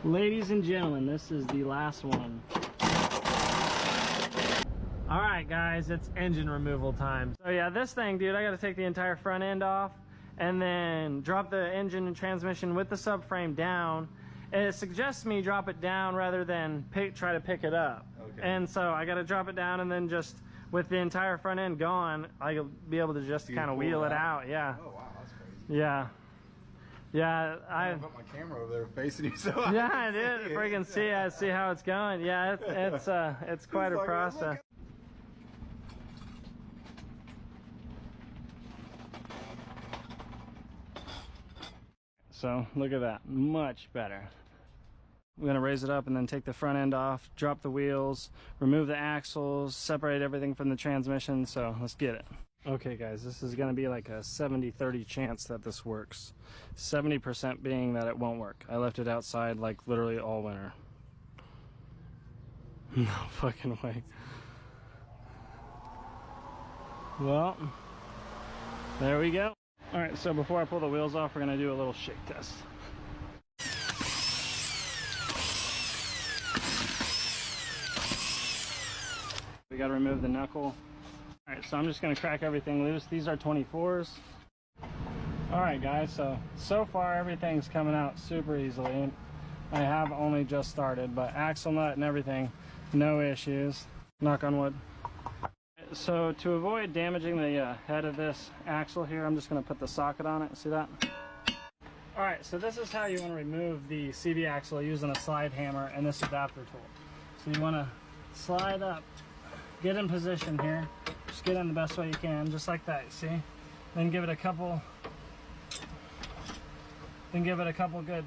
Ladies and gentlemen, this is the last one. All right, guys, it's engine removal time. So yeah, this thing, dude, I got to take the entire front end off and then drop the engine and transmission with the subframe down. And it suggests me drop it down rather than try to pick it up. Okay. And so I got to drop it down, and then just with the entire front end gone, I'll be able to just kind of wheel it out. Yeah. Oh wow, that's crazy. Yeah. Yeah, I put my camera over there facing you, so yeah, I did. Friggin' see how it's going. Yeah, it's quite a process. So look at that, much better. I'm gonna raise it up and then take the front end off, drop the wheels, remove the axles, separate everything from the transmission. So let's get it. Okay guys, this is gonna be like a 70-30 chance that this works. 70% being that it won't work. I left it outside like literally all winter. No fucking way. Well, there we go. All right, so before I pull the wheels off, we're gonna do a little shake test. We gotta remove the knuckle. All right, so I'm just gonna crack everything loose. These are 24s. All right, guys, so far everything's coming out super easily. I have only just started, but axle nut and everything, no issues. Knock on wood. So to avoid damaging the head of this axle here, I'm just gonna put the socket on it. See that? All right, so this is how you wanna remove the CV axle using a slide hammer and this adapter tool. So you wanna slide up, get in position here. Just get in the best way you can, just like that, you see? Then give it a couple good.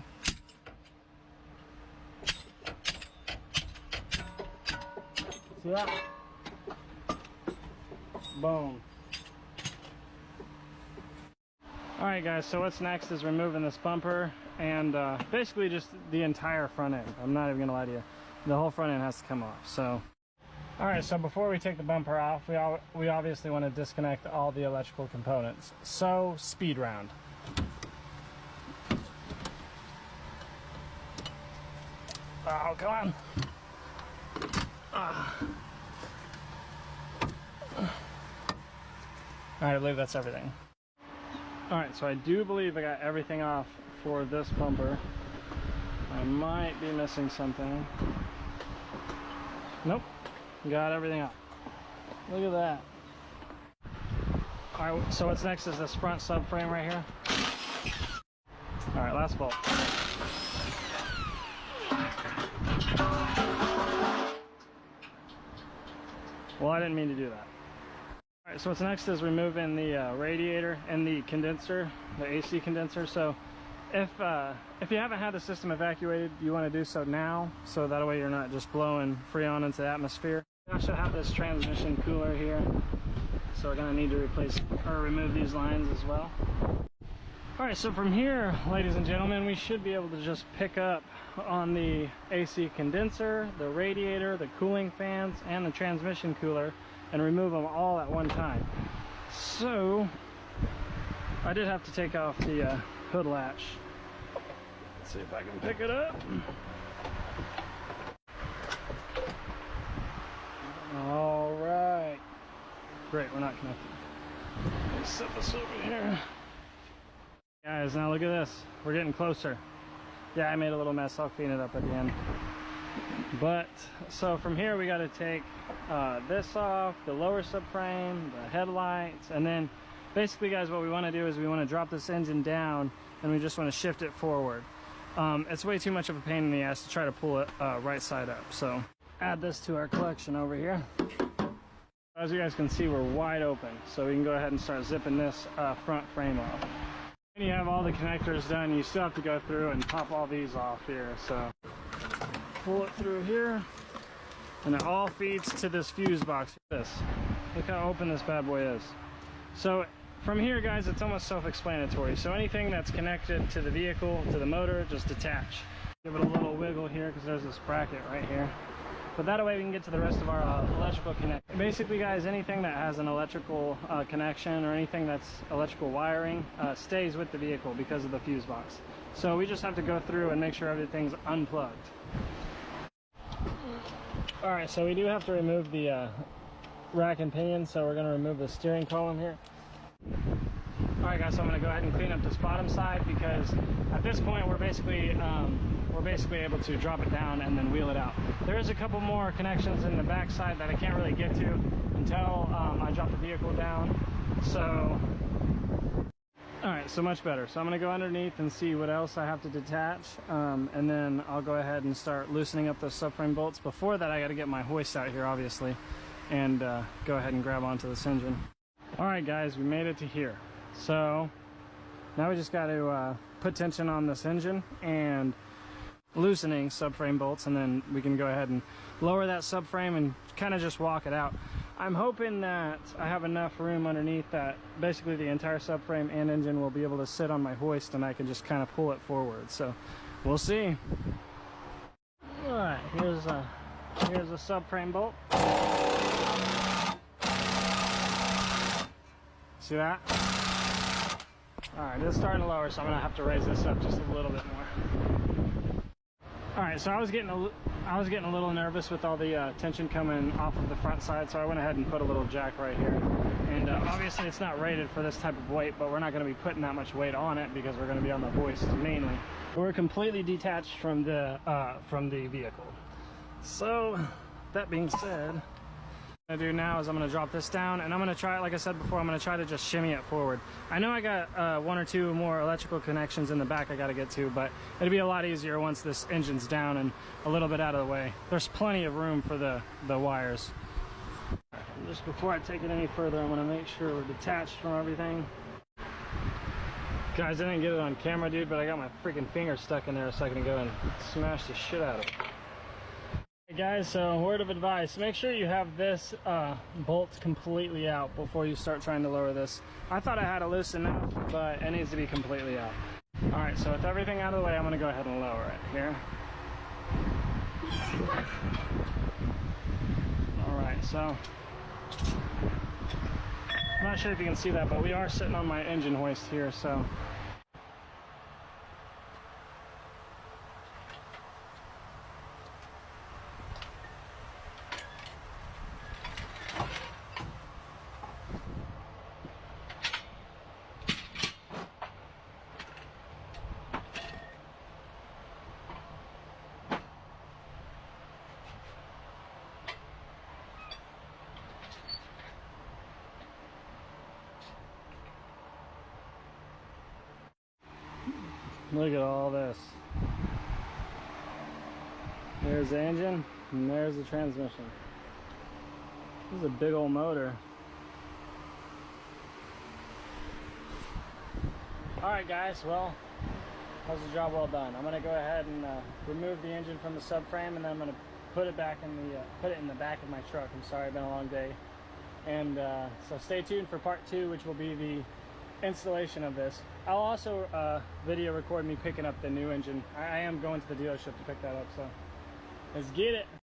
See that? Boom. All right guys, so what's next is removing this bumper and basically just the entire front end. I'm not even gonna lie to you. The whole front end has to come off, so. All right, so before we take the bumper off, we obviously want to disconnect all the electrical components. So, speed round. Oh, come on. All right, I believe that's everything. All right, so I do believe I got everything off for this bumper. I might be missing something. Nope. Got everything up. Look at that. All right, so what's next is this front subframe right here. All right, last bolt. Well, I didn't mean to do that. All right, so what's next is removing the radiator and the condenser, the AC condenser. So if you haven't had the system evacuated, you want to do so now, so that way you're not just blowing Freon into the atmosphere. We also have this transmission cooler here, so we're going to need to replace or remove these lines as well. All right, so from here, ladies and gentlemen, we should be able to just pick up on the AC condenser, the radiator, the cooling fans, and the transmission cooler and remove them all at one time. So I did have to take off the hood latch. Let's see if I can pick it up. All right. Great, we're not connected. Let's set this over here. Guys, now look at this. We're getting closer. Yeah, I made a little mess. I'll clean it up at the end. But, so from here we got to take this off, the lower subframe, the headlights, and then basically, guys, what we want to do is we want to drop this engine down and we just want to shift it forward. It's way too much of a pain in the ass to try to pull it right side up. So add this to our collection over here. As you guys can see, we're wide open, so we can go ahead and start zipping this front frame off. When you have all the connectors done, you still have to go through and pop all these off here. So pull it through here, and it all feeds to this fuse box. Look how open this bad boy is. So from here, guys, it's almost self-explanatory. So anything that's connected to the vehicle, to the motor, just detach. Give it a little wiggle here because there's this bracket right here. But that way we can get to the rest of our electrical connect. Basically, guys, anything that has an electrical connection or anything that's electrical wiring stays with the vehicle because of the fuse box. So we just have to go through and make sure everything's unplugged. Alright, so we do have to remove the rack and pinion, so we're going to remove the steering column here. Alright guys, so I'm going to go ahead and clean up this bottom side, because at this point we're basically able to drop it down and then wheel it out. There is a couple more connections in the back side that I can't really get to until I drop the vehicle down. So alright, so much better. So I'm going to go underneath and see what else I have to detach, and then I'll go ahead and start loosening up those subframe bolts. Before that, I got to get my hoist out here, obviously, and go ahead and grab onto this engine. Alright guys, we made it to here. So now we just got to put tension on this engine and loosening subframe bolts, and then we can go ahead and lower that subframe and kind of just walk it out. I'm hoping that I have enough room underneath that basically the entire subframe and engine will be able to sit on my hoist, and I can just kind of pull it forward. So we'll see. Alright, here's a subframe bolt. See that? Alright, it's starting to lower, so I'm gonna have to raise this up just a little bit more. Alright, so I was getting a little nervous with all the tension coming off of the front side, so I went ahead and put a little jack right here. And obviously it's not rated for this type of weight, but we're not going to be putting that much weight on it because we're going to be on the hoist mainly. We're completely detached from the vehicle. So that being said, what I'm going to do now is I'm going to drop this down, and I'm going to try, like I said before, I'm going to try to just shimmy it forward. I know I got one or two more electrical connections in the back I got to get to, but it'll be a lot easier once this engine's down and a little bit out of the way. There's plenty of room for the wires. Just before I take it any further, I'm going to make sure we're detached from everything. Guys, I didn't get it on camera, dude, but I got my freaking finger stuck in there a second ago and smashed the shit out of it. Hey guys, so word of advice, make sure you have this bolt completely out before you start trying to lower this. I thought I had it loose enough, but it needs to be completely out. Alright, so with everything out of the way, I'm going to go ahead and lower it here. Alright, so I'm not sure if you can see that, but we are sitting on my engine hoist here, so look at all this. There's the engine, and there's the transmission. This is a big old motor. Alright guys, well, that was a job well done. I'm going to go ahead and remove the engine from the subframe, and then I'm going to put it back in the back of my truck. I'm sorry, it's been a long day. And so stay tuned for part 2, which will be the installation of this. I'll also video record me picking up the new engine. I am going to the dealership to pick that up, so let's get it.